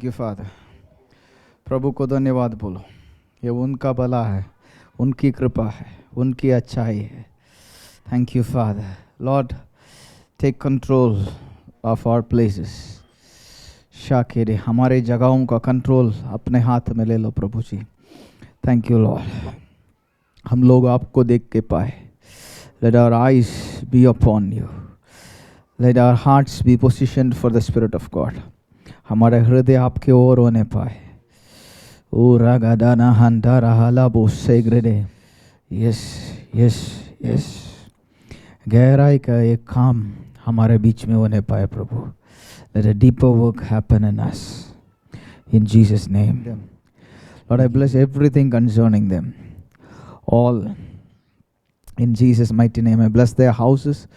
You father. प्रभु को धन्यवाद बोलो। ये उनका भला है, उनकी कृपा है, उनकी अच्छाई है। Thank you father. Lord, take control of our places. शाकिर, हमारे जगहों का कंट्रोल अपने हाथ में ले लो प्रभु जी। Thank you Lord. हम लोग आपको देख के पाए। Let our eyes be upon you. Let our hearts be positioned for the spirit of God. हमारे हृदय आपके ओर होने पाए। ओ रागादाना हंदारा हाला बोसेग्रेडे। यस यस यस, गहराई का एक काम हमारे बीच में होने पाए प्रभु। Let a deeper work happen in us. In Jesus' name. Lord, I bless everything concerning them. All. In Jesus' mighty name. I bless their houses.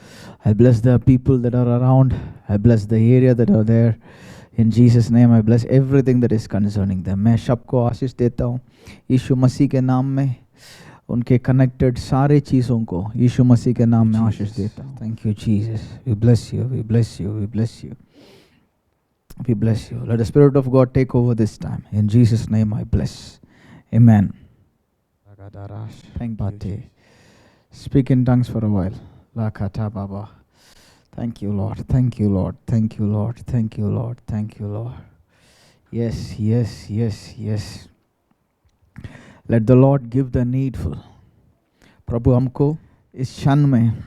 I bless the people that are around. I bless the area that are there. In Jesus' name, I bless everything that is concerning them. मैं सबको आशीष देता हूँ यीशु मसीह के नाम में। उनके connected सारे चीज़ों को यीशु मसीह के नाम में आशीष देता हूँ। Thank you, Jesus. We bless you. We bless you. We bless you. We bless you. Let the Spirit of God take over this time. In Jesus' name I bless. Amen. Thank you. Speak in tongues for a while. Lakata Baba. Thank you, Lord. Thank you, Lord. Thank you, Lord. Thank you, Lord. Thank you, Lord. Yes, yes, yes, yes. Let the Lord give the needful. प्रभु हमको इस क्षण में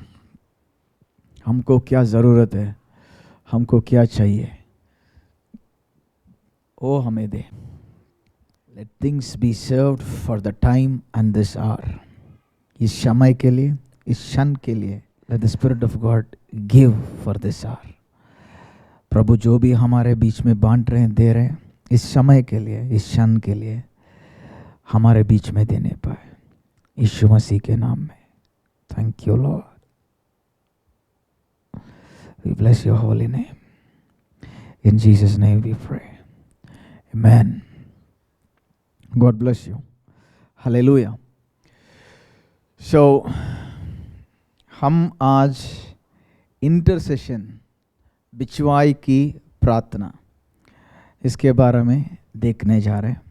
हमको क्या ज़रूरत है, हमको क्या चाहिए, ओ हमें दे। Let things be served for the time and this hour. इस समय के लिए, इस क्षण के लिए let the Spirit of God give for this hour. प्रभु जो भी हमारे बीच में बांट रहे हैं, दे रहे हैं, इस समय के लिए, इस क्षण के लिए हमारे बीच में देने पाए यीशु मसीह के नाम में। Thank you, Lord. We bless your holy name. In Jesus' name we pray. Amen. God bless you. Hallelujah. So, हम आज इंटरसेशन, बिचवाई की प्रार्थना, इसके बारे में देखने जा रहे हैं।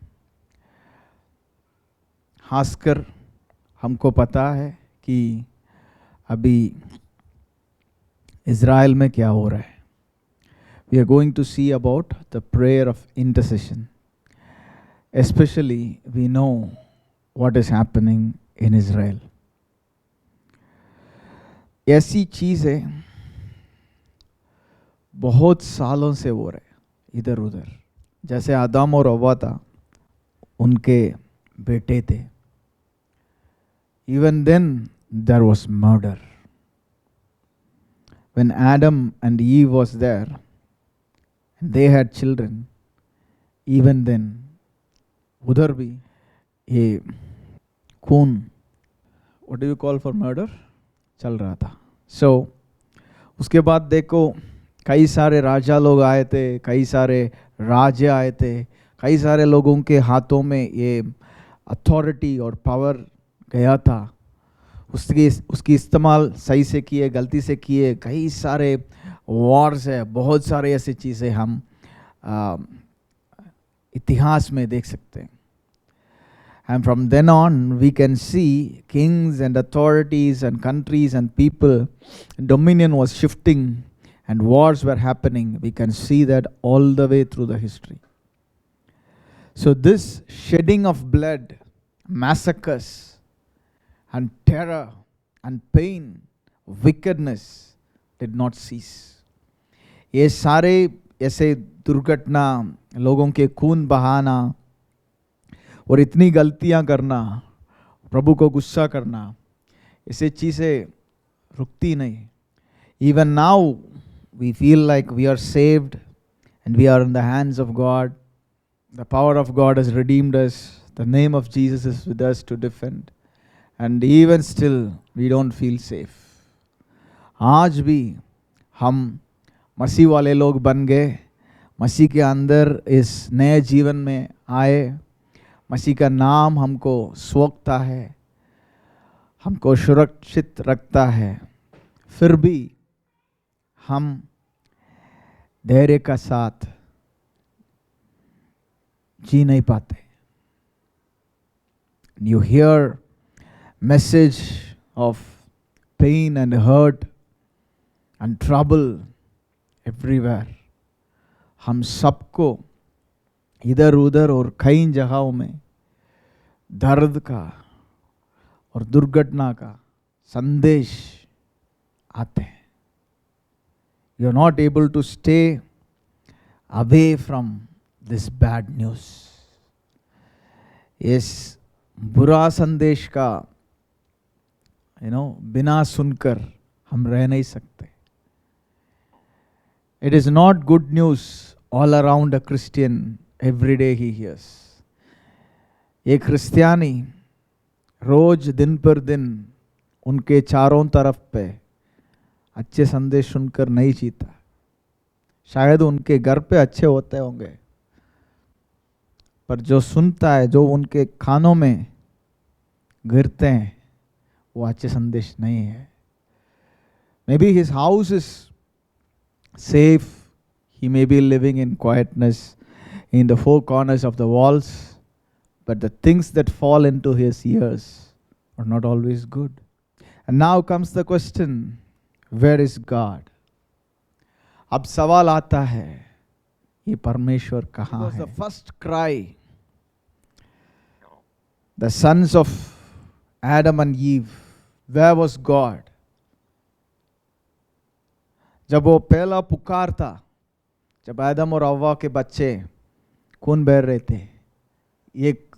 खासकर हमको पता है कि अभी इज़राइल में क्या हो रहा है। We are going to see about the prayer of intercession. Especially, we know what is happening in Israel. ऐसी चीज़ें बहुत सालों से हो रहे इधर उधर। जैसे आदम और हव्वा था, उनके बेटे थे। Even then, there was murder. When Adam and Eve was there, and they had children, even then, उधर भी ये खून, what do you call for murder, चल रहा था। So, उसके बाद देखो कई सारे राजा लोग आए थे, कई सारे राज्य आए थे, कई सारे लोगों के हाथों में ये अथॉरिटी और पावर गया था। उसकी इस्तेमाल सही से किए, गलती से किए, कई सारे वॉर्स है, बहुत सारे ऐसे चीज़ें हम इतिहास में देख सकते हैं। And from then on, we can see kings and authorities and countries and people, dominion was shifting and wars were happening. We can see that all the way through the history. So this shedding of blood, massacres and terror and pain, wickedness did not cease. ये सारे ऐसे दुर्घटना, लोगों के खून बहाना और इतनी गलतियां करना, प्रभु को गुस्सा करना, ऐसे चीज़ें रुकती नहीं। Even now we feel like we are saved and we are in the hands of God. The power of God has redeemed us. The name of Jesus is with us to defend. And even still we don't feel safe. आज भी हम मसीह वाले लोग बन गए, मसीह के अंदर इस नए जीवन में आए। मसीह का नाम हमको सोखता है, हमको सुरक्षित रखता है। फिर भी हम धैर्य का साथ जी नहीं पाते. You hear message of pain and hurt and trouble everywhere. हम सबको इधर उधर और कई जगहों में दर्द का और दुर्घटना का संदेश आते हैं. You are not able to stay away from this bad news. इस बुरा संदेश का बिना सुनकर हम रह नहीं सकते. It is not good news all around a Christian every day he hears. एक क्रिस्टियानी रोज दिन पर दिन उनके चारों तरफ पे अच्छे संदेश सुनकर नहीं जीता. शायद उनके घर पे अच्छे होते होंगे, पर जो सुनता है, जो उनके कानों में गिरते हैं, वो अच्छे संदेश नहीं है. Maybe his house is safe. He may be living in quietness in the four corners of the walls, but the things that fall into his ears are not always good. And now comes the question, where is God? अब सवाल आता है, ये परमेश्वर कहाँ है? The first cry, the sons of Adam and Eve, where was God? जब वो पहला पुकार था, जब आदम और हव्वा के बच्चे खून बह रहे थे, एक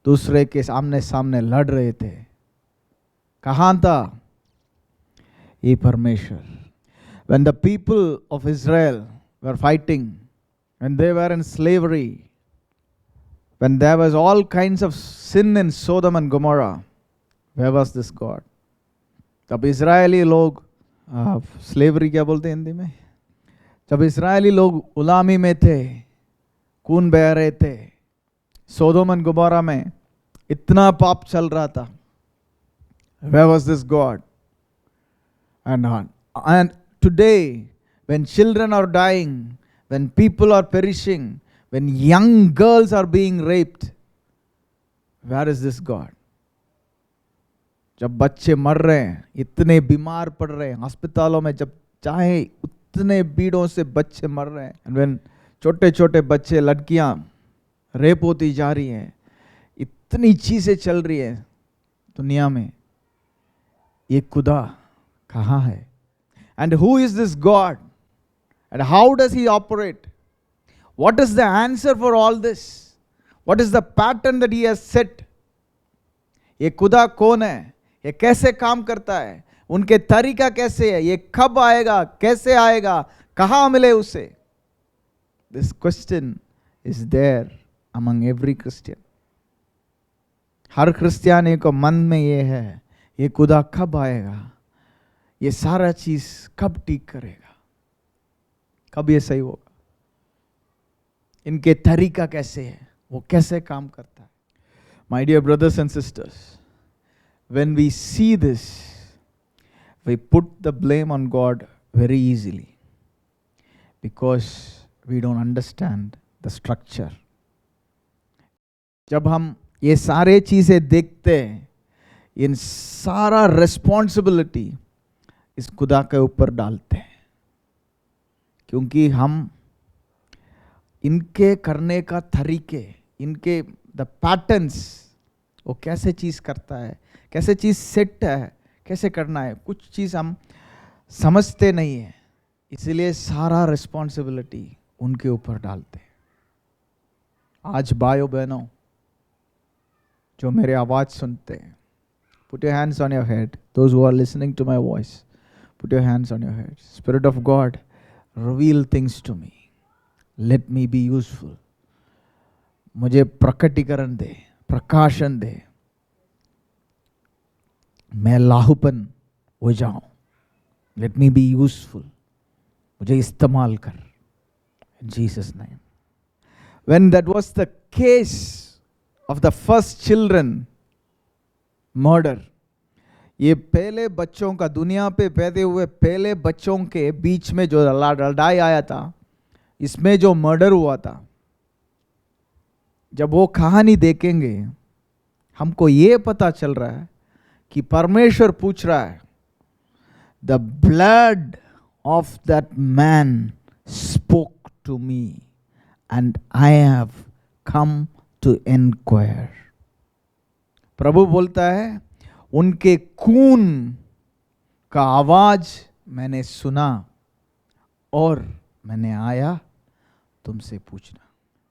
दूसरे के सामने सामने लड़ रहे थे, कहाँ था ये परमेश्वर? When the people of Israel were fighting, when they were in slavery, when there was all kinds of sin in Sodom and Gomorrah, where was this God? तब इजरायली लोग, स्लेवरी क्या बोलते हैं हिंदी में, जब इजरायली लोग गुलामी में थे, खून बह रहे थे, सोदोम एंड गोमोरा में इतना पाप चल रहा था, where was this God? And today, when children are dying, when people are perishing, when young girls are being raped, where is this God? जब बच्चे मर रहे हैं, इतने बीमार पड़ रहे हैं अस्पतालों में, जब चाहे उतने भीड़ों से बच्चे मर रहे हैं, and when छोटे छोटे बच्चे, लड़कियां रेप होती जा रही हैं, इतनी चीजें चल रही है दुनिया में, ये खुदा कहाँ है? And who is this God? And how does he operate? What is the answer for all this? What is the pattern that he has set? ये खुदा कौन है? ये कैसे काम करता है? उनके तरीका कैसे है? ये कब आएगा? कैसे आएगा? कहाँ मिले उसे? This question is there among every Christian. हर क्रिस्टियानी को मन में ये है, ये खुदा कब आएगा? ये सारा चीज कब ठीक करेगा? कब ये सही होगा? इनके तरीका कैसे है? वो कैसे काम करता है? My dear brothers and sisters, when we see this, we put the blame on God very easily because we don't understand the structure. जब हम ये सारे चीजें देखते हैं, इन सारा रिस्पॉन्सिबिलिटी इस खुदा के ऊपर डालते हैं, क्योंकि हम इनके करने का तरीके, इनके द पैटर्न्स, वो कैसे चीज करता है, कैसे चीज सेट है, कैसे करना है, कुछ चीज हम समझते नहीं है, इसलिए सारा रिस्पॉन्सिबिलिटी उनके ऊपर डालते हैं. आज भाइयों बहनों जो मेरे आवाज सुनते हैं, put your hands on your head. Those who are listening to my voice, put your hands on your head. Spirit of God, reveal things to me. Let me be useful. मुझे प्रकटीकरण दे, प्रकाशन दे, मैं लाहुपन हो जाऊं. Let me be useful. मुझे इस्तेमाल कर. In Jesus' name. When that was the case of the first children murder, ये पहले बच्चों का, दुनिया पे पैदा हुए पहले बच्चों के बीच में जो लड़ाई आया था, इसमें जो मर्डर हुआ था, जब वो कहानी देखेंगे हमको ये पता चल रहा है कि परमेश्वर पूछ रहा है, the blood of that man spoke to me and I have come to enquire. प्रभु बोलता है उनके खून का आवाज मैंने सुना और मैंने आया तुमसे पूछना।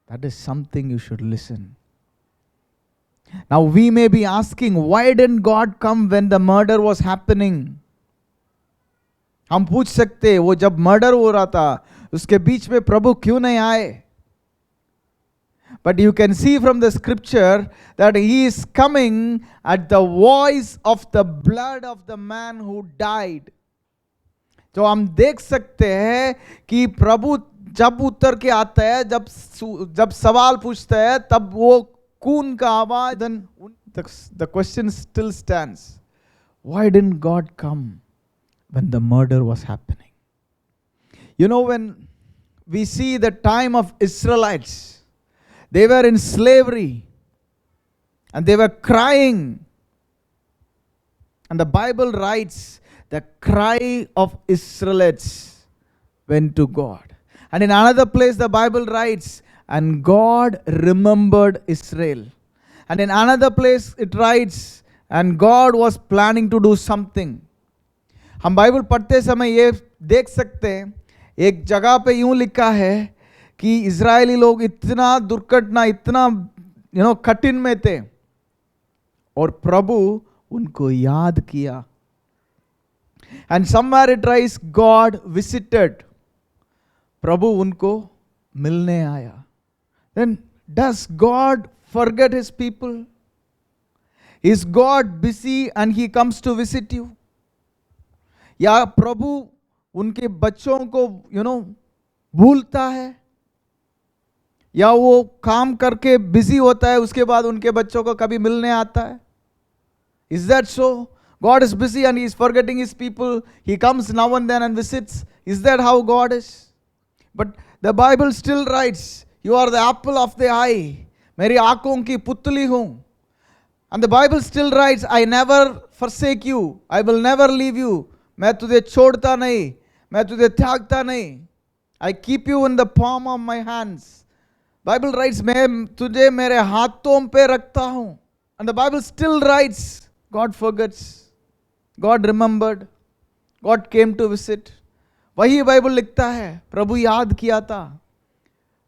That is something you should listen. Now we may be asking, why didn't God come when the murder was happening? हम पूछ सकते हैं वो जब मर्डर हो रहा था उसके बीच में प्रभु क्यों नहीं आए? But you can see from the scripture that he is coming at the voice of the blood of the man who died. तो हम देख सकते हैं कि प्रभु जब उतर के आता है, जब सवाल पूछता है, तब वो खून का आवाज। then the question still stands, why didn't God come when the murder was happening? You know, when we see the time of Israelites, they were in slavery and they were crying, and the Bible writes the cry of Israelites went to God. And in another place the Bible writes, and God remembered Israel. And in another place it writes, and God was planning to do something. हम Bible पढ़ते समय ये देख सकते हैं, एक जगह पे यूं लिखा है कि इजरायली लोग इतना दुर्घटना, इतना कठिन में थे और प्रभु उनको याद किया. And somewhere it writes, God visited. प्रभु उनको मिलने आया. Then does God forget his people? Is God busy and he comes to visit you? या प्रभु उनके बच्चों को भूलता है, या वो काम करके बिजी होता है उसके बाद उनके बच्चों को कभी मिलने आता है? Is that so? God is busy and he is forgetting his people. He comes now and then and visits. Is that how God is? But the Bible still writes, you are the apple of the eye. मेरी आंखों की पुतली हूं. And the Bible still writes, I never forsake you. I will never leave you. मैं तुझे छोड़ता नहीं, मैं तुझे त्यागता नहीं. I keep you in the palm of my hands. Bible writes, मैं तुझे मेरे हाथों पे रखता हूं. And the Bible still writes, God forgets. God remembered. God came to visit. वही बाइबल लिखता है, प्रभु याद किया था,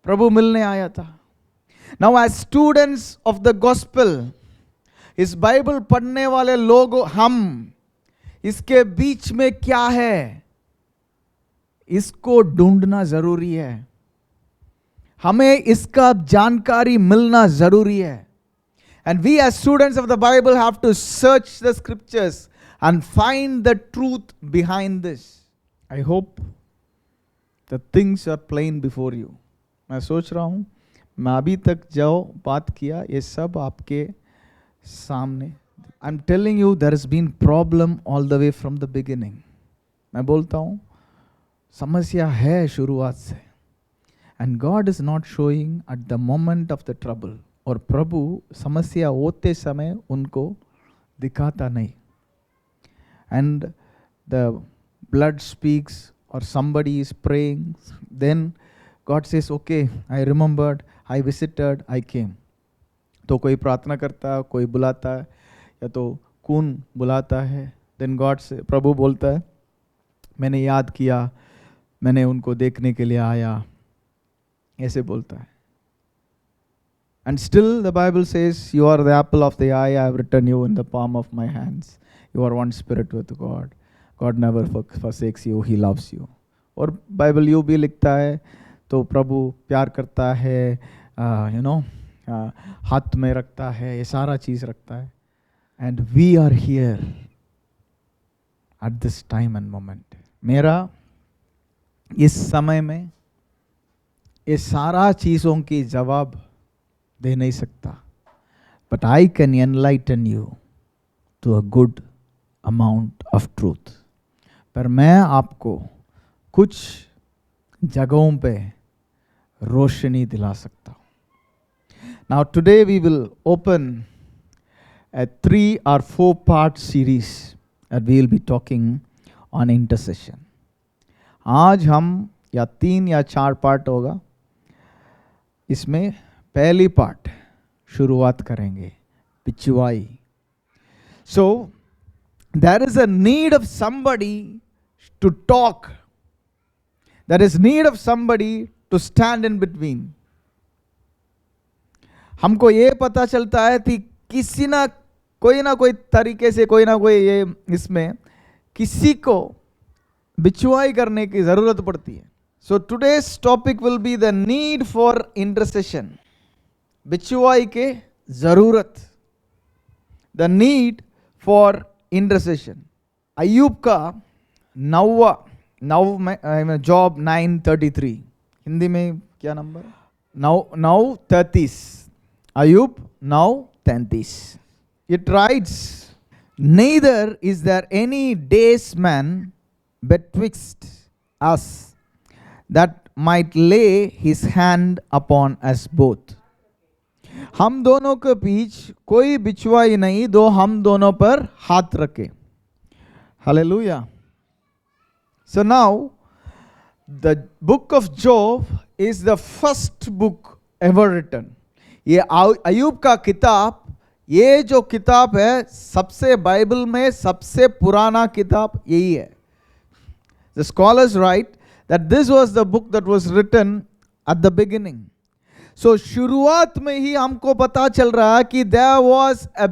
प्रभु मिलने आया था. Now as students of the gospel, इस बाइबल पढ़ने वाले लोग, हम इसके बीच में क्या है इसको ढूंढना जरूरी है. हमें इसका जानकारी मिलना जरूरी है. And we as students of the Bible have to search the scriptures and find the truth behind this. I hope the things are plain before you. मैं सोच रहा हूँ मैं अभी तक जो बात किया ये सब आपके सामने. I'm telling you there has been problem all the way from the beginning. मैं बोलता हूँ समस्या है शुरुआत से. And God is not showing at the moment of the trouble. और प्रभु समस्या होते समय उनको दिखाता नहीं. And the blood speaks or somebody is praying, then God says, okay, I remembered, I visited, I came. तो कोई प्रार्थना करता है, कोई बुलाता है, या तो खून बुलाता है, then God से प्रभु बोलता है मैंने याद किया, मैंने उनको देखने के लिए आया, ऐसे बोलता है. And still the Bible says, you are the apple of the eye, I have written you in the palm of my hands. You are one spirit with God. God never forsakes you, he loves you. और Bible you भी लिखता है, तो प्रभु प्यार करता है, हाथ में रखता है, ये सारा चीज रखता है. And we are here at this time and moment. मेरा इस समय में ये सारा चीजों की जवाब दे नहीं सकता. But I can enlighten you to a good amount of truth. पर मैं आपको कुछ जगहों पे रोशनी दिला सकता हूँ. Now today we will open a 3 or 4 part series that we will be talking on intercession. आज हम या 3 या 4 पार्ट होगा, इसमें पहली पार्ट शुरुआत करेंगे Pichwai. So there is a need of somebody to talk. There is need of somebody to stand in between. हमको ये पता चलता है कि किसी ना कोई तरीके से कोई ना कोई ये इसमें किसी को बिचवाई करने की जरूरत पड़ती है. So today's topic will be the need for intercession. बिचवाई के जरूरत, the need for intercession. अय्यूब का जॉब 9:33, हिंदी में क्या number? 9:30. Ayyub 9:33. It writes, neither is there any daysman betwixt us that might lay his hand upon us both. हम दोनों के बीच कोई बिचवाई नहीं, दो हम दोनों पर हाथ रखे. Hallelujah. So now the book of Job is the first book ever written. ये अय्यूब का किताब, ये जो किताब है सबसे बाइबल में सबसे पुराना किताब यही है. The scholars write that this was the book that was written at the beginning. So शुरुआत में ही हमको पता चल रहा है कि there was a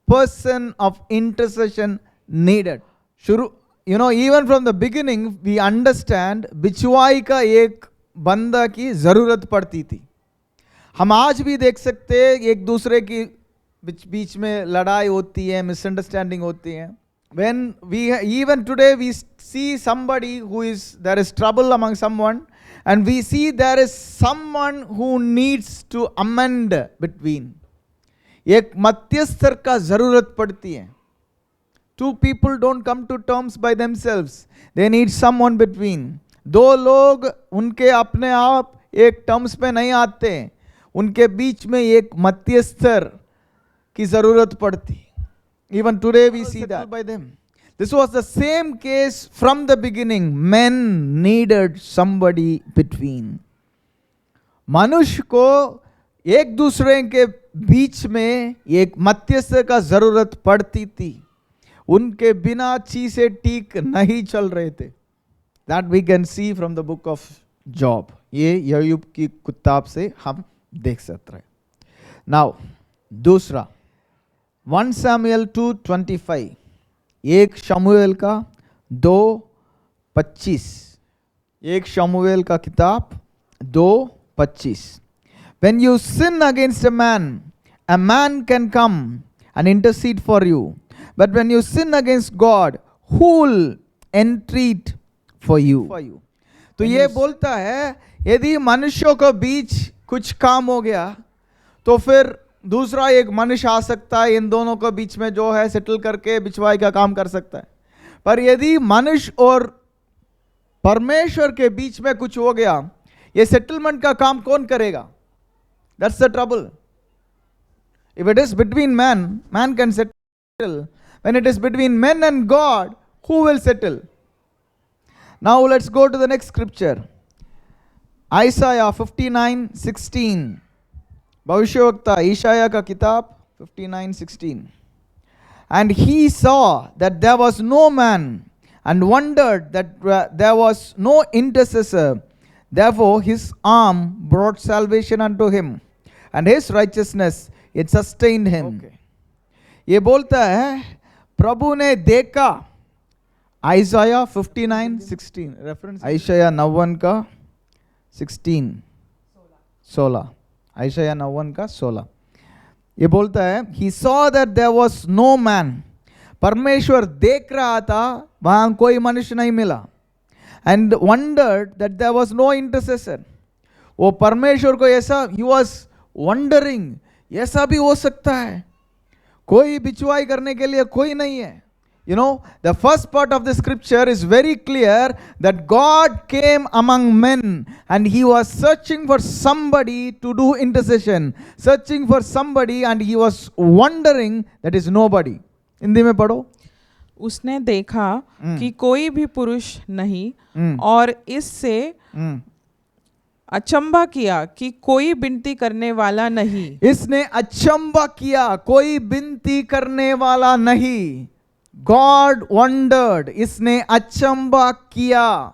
person of intercession needed. Even from the beginning we understand बिचवाई का एक बंदा की जरूरत पड़ती थी. हम आज भी देख सकते हैं एक दूसरे की बीच में लड़ाई होती है, मिसअंडरस्टैंडिंग होती है. When even today we see somebody there is trouble among someone, and we see there is someone who needs to amend between. एक मध्यस्थर का जरूरत पड़ती है. Two people don't come to terms by themselves. They need someone between. दो लोग उनके अपने आप एक टर्म्स पे नहीं आते, उनके बीच में एक मध्यस्थर की जरूरत पड़ती. Even today we see that by them. This was the same case from the beginning. Men needed somebody between. मनुष्य को एक दूसरे के बीच में एक मध्यस्थ का जरूरत पड़ती थी. उनके बिना चीजें ठीक नहीं चल रहे थे. That we can see from the book of Job. ये अय्यूब की किताब से हम देख सकते हैं. Now दूसरा 1 Samuel 2:25, एक शमूएल का 2:25, एक शमूएल का किताब 2:25. When you sin against a man can come and intercede for you. But when you sin against God, who will entreat for you? तो ये बोलता है यदि मनुष्यों के बीच कुछ काम हो गया तो फिर दूसरा एक मनुष्य आ सकता है, इन दोनों के बीच में जो है सेटल करके बिचवाई का काम कर सकता है. पर यदि मनुष्य और परमेश्वर के बीच में कुछ हो गया, ये सेटलमेंट का काम कौन करेगा? That's the trouble. If it is between man can settle. When it is between men and God, who will settle? Now let's go to the next scripture. Isaiah 59:16. भविष्यवक्ता ईशाया का किताब 59:16. And he saw that there was no man and wondered that there was no intercessor. Therefore his arm brought salvation unto him, and his righteousness it sustained him. Okay. ये बोलता है प्रभु ने देखा. Isaiah 59:16 reference Isaiah 91 का 16. Isaiah 91 का 16. ये बोलता है he saw that there was no man. परमेश्वर देख रहा था, वहां कोई मनुष्य नहीं मिला. And wondered that there was no intercessor. वो परमेश्वर को ऐसा he was wondering, ऐसा भी हो सकता है, कोई बिचवाई करने के लिए कोई नहीं है. You know, the first part of the scripture is very clear that God came among men and he was searching for somebody to do intercession, searching for somebody, and he was wondering that is nobody. Hindi में पढ़ो. उसने देखा कि कोई भी पुरुष नहीं और इससे अचंभा किया कि कोई विनती करने वाला नहीं. इसने अचंभा किया, कोई विनती करने वाला नहीं. God wondered. इसने अचंभा किया.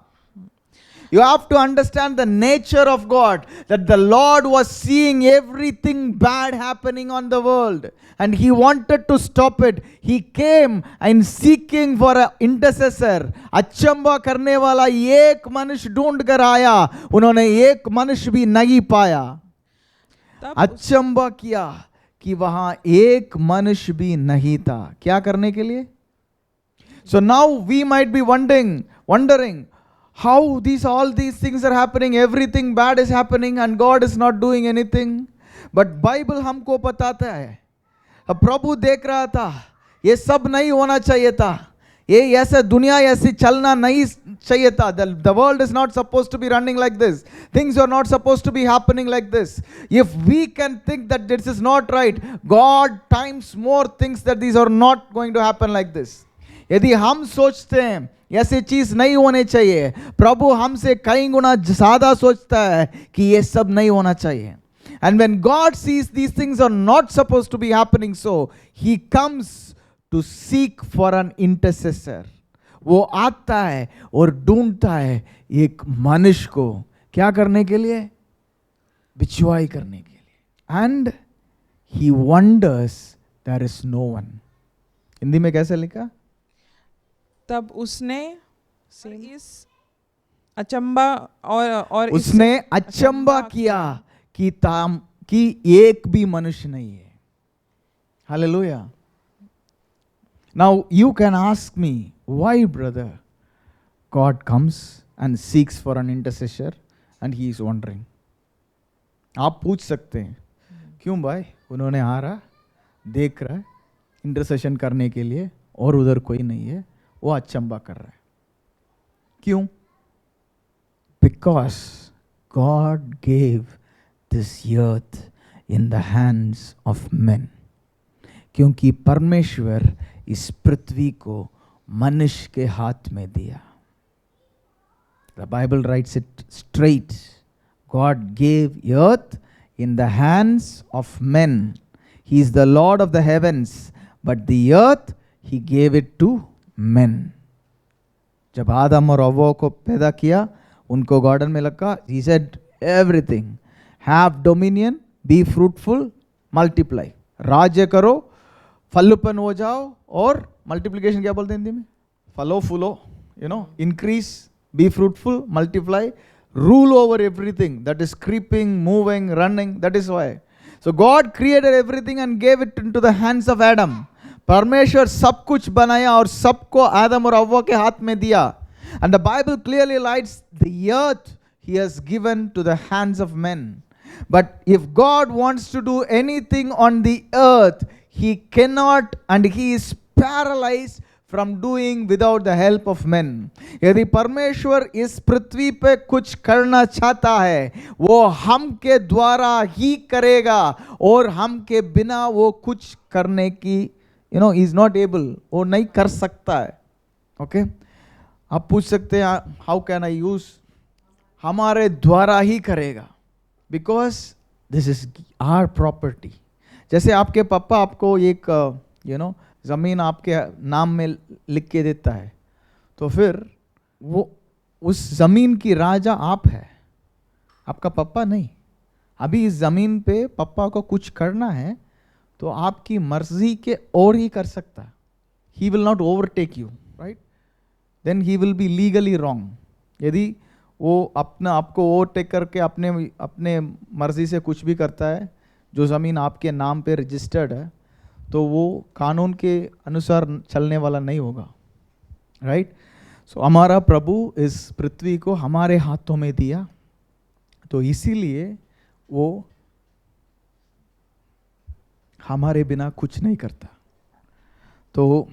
You have to understand the nature of God, that the Lord was seeing everything bad happening on the world and he wanted to stop it. He came and seeking for an intercessor. अचंभा करने वाला एक मनुष्य ढूंढ कर आया, उन्होंने एक मनुष्य भी नहीं पाया. अचंभा किया कि वहां एक मनुष्य भी नहीं था. क्या करने के लिए? So now we might be wondering how all these things are happening, everything bad is happening and God is not doing anything. But Bible हमको बताता है, अब प्रभु देख रहा था ये सब नहीं होना चाहिए था, ये ऐसे दुनिया ऐसी चलना नहीं चाहिए था. The world is not supposed to be running like this. Things are not supposed to be happening like this. If we can think that this is not right, God times more thinks that these are not going to happen like this. यदि हम सोचते हैं ऐसी चीज नहीं होने चाहिए, प्रभु हमसे कई गुना ज्यादा सोचता है कि ये सब नहीं होना चाहिए. And when God sees these things are not supposed to be happening, so he comes to seek for an intercessor. वो आता है और ढूंढता है एक मनुष्य को. क्या करने के लिए? बिचवाई करने के लिए. And he wonders there is no one. Hindi में कैसे लिखा? तब उसने इस अचंबा और उसने अचंबा किया कि एक भी मनुष्य नहीं है. Hallelujah. Now you can ask me, why brother God comes and seeks for an intercessor and he is wondering. आप पूछ सकते हैं क्यों भाई, उन्होंने आ रहा, देख रहा है इंटरसेशन करने के लिए और उधर कोई नहीं है, वो अचंबा कर रहा है. क्यों? Because God gave this earth in the hands of men. क्योंकि परमेश्वर इस पृथ्वी को मनुष्य के हाथ में दिया. The Bible writes it straight. God gave earth in the hands of men. He is the Lord of the heavens, but the earth he gave it to men. जब आदम और हव्वा को पैदा किया, उनको गार्डन में लगा, he said everything, have dominion, be fruitful, multiply. राज्य करो, फलोपन हो जाओ, और मल्टीप्लिकेशन क्या बोलते हैं हिंदी में? फलो फूलो, increase, be fruitful, multiply, rule over everything that is creeping, moving, running. That is why. So God created everything and gave it into the hands of Adam. परमेश्वर सब कुछ बनाया और सबको आदम और हव्वा के हाथ में दिया. And the Bible clearly lights the earth he has given to the hands of men. But if God wants to do anything on the earth, he cannot, and he is paralyzed from doing without the help of men. यदि परमेश्वर इस पृथ्वी पे कुछ करना चाहता है, वो हम के द्वारा ही करेगा और हम के बिना वो कुछ करने की he is not able, वो नहीं कर सकता है. ओके, आप पूछ सकते हैं हाउ कैन आई यूज? हमारे द्वारा ही करेगा, because this is our property. जैसे आपके पापा आपको एक ज़मीन आपके नाम में लिख के देता है, तो फिर वो उस ज़मीन की राजा आप है, आपका पापा नहीं. अभी इस ज़मीन पे पापा को कुछ करना है तो आपकी मर्जी के और ही कर सकता है. He will not overtake you, right? Then he will be legally wrong. यदि वो अपना आपको ओवरटेक करके अपने मर्जी से कुछ भी करता है, जो ज़मीन आपके नाम पे रजिस्टर्ड है, तो वो कानून के अनुसार चलने वाला नहीं होगा, राइट? सो हमारा प्रभु इस पृथ्वी को हमारे हाथों में दिया, तो इसीलिए वो हमारे बिना कुछ नहीं करता. तो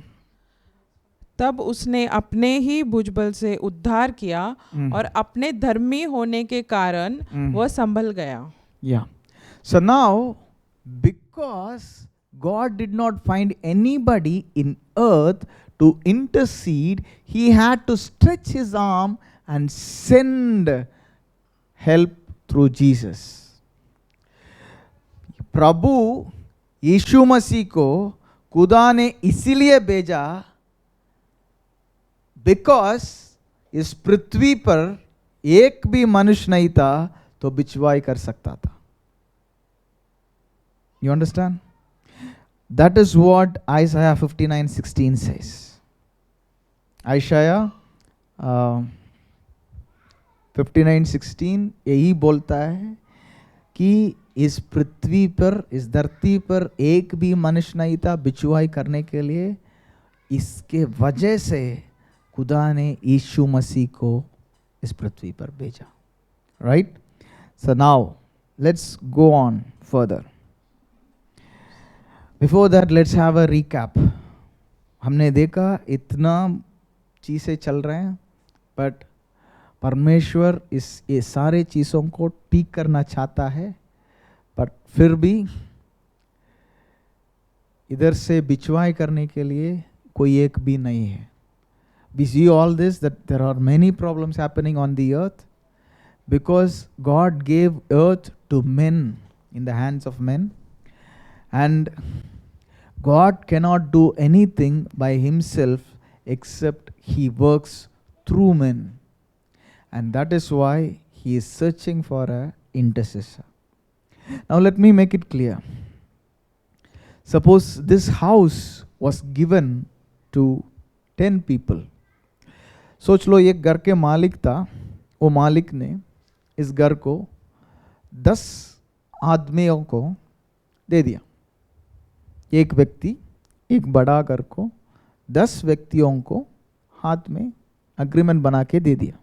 तब उसने अपने ही भुजबल से उद्धार किया और अपने धर्मी होने के कारण वह संभल गया। Yeah. So now, because God did not find anybody in earth to intercede, he had to stretch his arm and send help through Jesus. प्रभु यीशु मसीह को खुदा ने इसीलिए भेजा बिकॉज इस पृथ्वी पर एक भी मनुष्य नहीं था तो बिचवाई कर सकता था। You understand? That is what Isaiah 59:16 says. Isaiah 59:16 यही बोलता है कि इस पृथ्वी पर, इस धरती पर एक भी मनुष्य नहीं था बिचवाई करने के लिए। इसके वजह से खुदा ने यीशु मसीह को इस पृथ्वी पर भेजा। Right? So now let's go on further. Before that, let's have a recap. हमने देखा इतना चीज़ें चल रहे हैं, बट परमेश्वर ये सारे चीज़ों को ठीक करना चाहता है, बट फिर भी इधर से बिचवाई करने के लिए कोई एक भी नहीं है। We see all this, that there are many problems happening on the earth because God gave earth to men, in the hands of men, and God cannot do anything by himself except he works through men, and that is why he is searching for an intercessor. Now let me make it clear. Suppose this house was given to 10 people. सोच लो एक घर के मालिक था, वो मालिक ने इस घर को 10 आदमियों को दे दिया। एक व्यक्ति एक बड़ा घर को 10 व्यक्तियों को हाथ में अग्रीमेंट बना के दे दिया।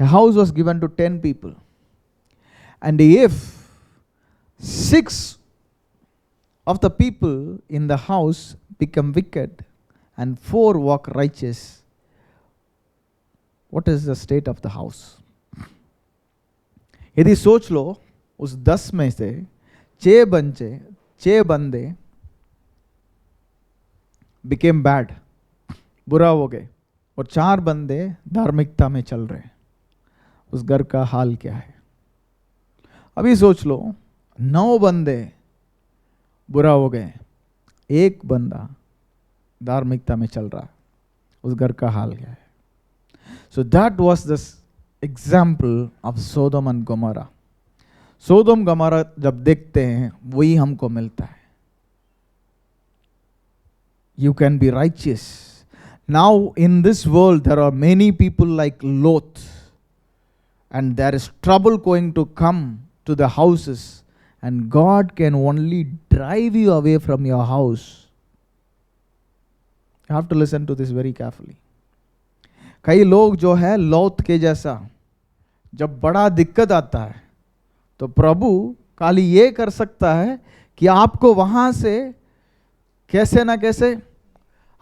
A house was given to 10 people, and if 6 of the people in the house become wicked and 4 walk righteous, what is the state of the house? यदि सोच लो उस 10 में से 6 बंदे became bad, बुरा हो गए, और 4 बंदे धार्मिकता में चल रहे हैं, उस घर का हाल क्या है? अभी सोच लो 9 बंदे बुरा हो गए, 1 बंदा धार्मिकता में चल रहा है, उस घर का हाल क्या है? So that was the example of Sodom and Gomorrah. Sodom Gomorrah जब देखते हैं वही हमको मिलता है। You can be righteous. Now in this world there are many people like Lot, and there is trouble going to come to the houses, and God can only drive you away from your house. You have to listen to this very carefully. कई लोग जो है लौत के जैसा, जब बड़ा दिक्कत आता है तो प्रभु खाली ये कर सकता है कि आपको वहां से कैसे ना कैसे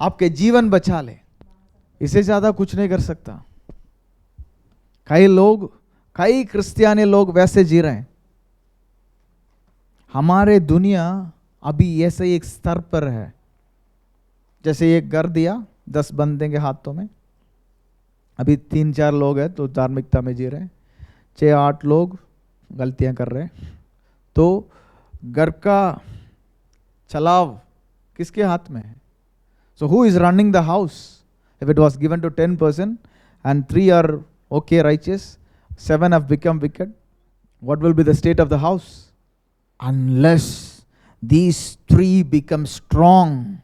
आपके जीवन बचा ले, इससे ज्यादा कुछ नहीं कर सकता। कई क्रिस्टियानी लोग वैसे जी रहे हैं। हमारे दुनिया अभी ऐसे एक स्तर पर है, जैसे एक घर दिया 10 बंदे के हाथों में, अभी 3-4 लोग हैं तो धार्मिकता में जी रहे हैं, 6-8 लोग गलतियां कर रहे हैं, तो घर का चलाव किसके हाथ में है? So who is running the house? If it was given to 10 person and 3 are okay, righteous, 7 have become wicked, what will be the state of the house? Unless these 3 become strong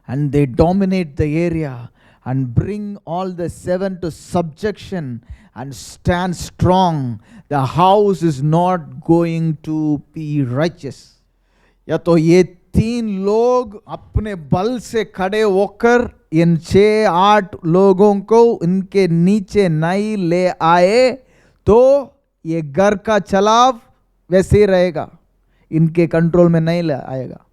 and they dominate the area and bring all the 7 to subjection and stand strong, the house is not going to be righteous. या तो ये 3 लोग अपने बल से खड़े होकर इन 6-8 लोगों को इनके नीचे नहीं ले आए तो ये घर का चलाव वैसे ही रहेगा, इनके कंट्रोल में नहीं ले आएगा।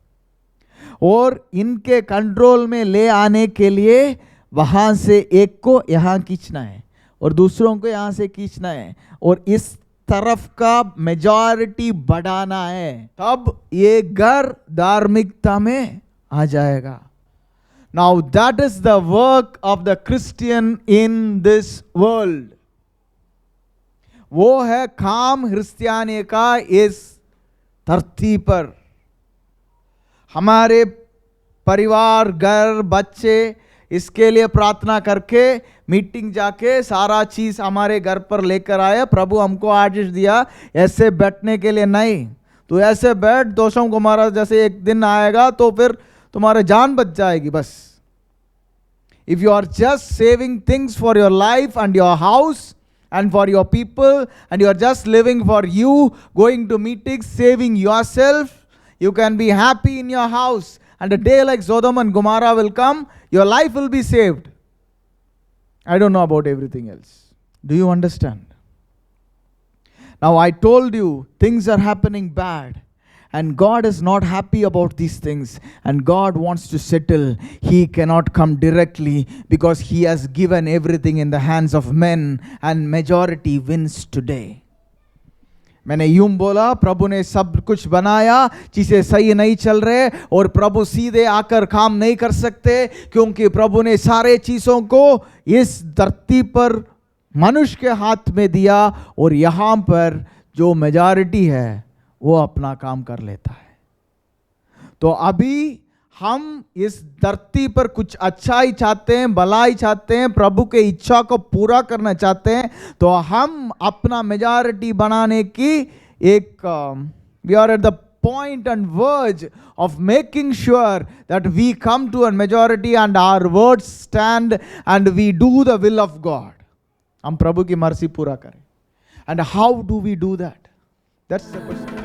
और इनके कंट्रोल में ले आने के लिए वहां से एक को यहाँ खींचना है और दूसरों को यहाँ से खींचना है और इस तरफ का मेजॉरिटी बढ़ाना है, तब ये घर धार्मिकता में आ जाएगा. Now that is the work of the Christian in this world. वो है काम क्रिस्टियानी का इस धरती पर. हमारे परिवार, घर, बच्चे इसके लिए प्रार्थना करके मीटिंग जाके सारा चीज हमारे घर पर लेकर आए. प्रभु हमको आदेश दिया ऐसे बैठने के लिए नहीं. तो ऐसे बैठ, दोषों को मारा, जैसे एक दिन आएगा तो फिर तुम्हारे जान बच जाएगी बस. If you are just saving things for your life and your house and for your people, and you are just living for you, going to meetings, saving yourself, you can be happy in your house, and a day like Sodom and Gomorrah will come, your life will be saved. I don't know about everything else. Do you understand? Now I told you things are happening bad, and God is not happy about these things, and God wants to settle. He cannot come directly because He has given everything in the hands of men, and majority wins today. मैंने यूं बोला, प्रभु ने सब कुछ बनाया, चीजें सही नहीं चल रहे, और प्रभु सीधे आकर काम नहीं कर सकते, क्योंकि प्रभु ने सारे चीजों को इस धरती पर मनुष्य के हाथ में दिया, और यहां पर जो मेजॉरिटी है वो अपना काम कर लेता है. तो अभी हम इस धरती पर कुछ अच्छाई चाहते हैं, भलाई चाहते हैं, प्रभु के इच्छा को पूरा करना चाहते हैं, तो हम अपना मेजॉरिटी बनाने की एक we are at the point and verge of making sure that we come to a majority and our words stand and we do the will of God. हम प्रभु की मर्जी पूरा करें. And how do we do that? That's the question.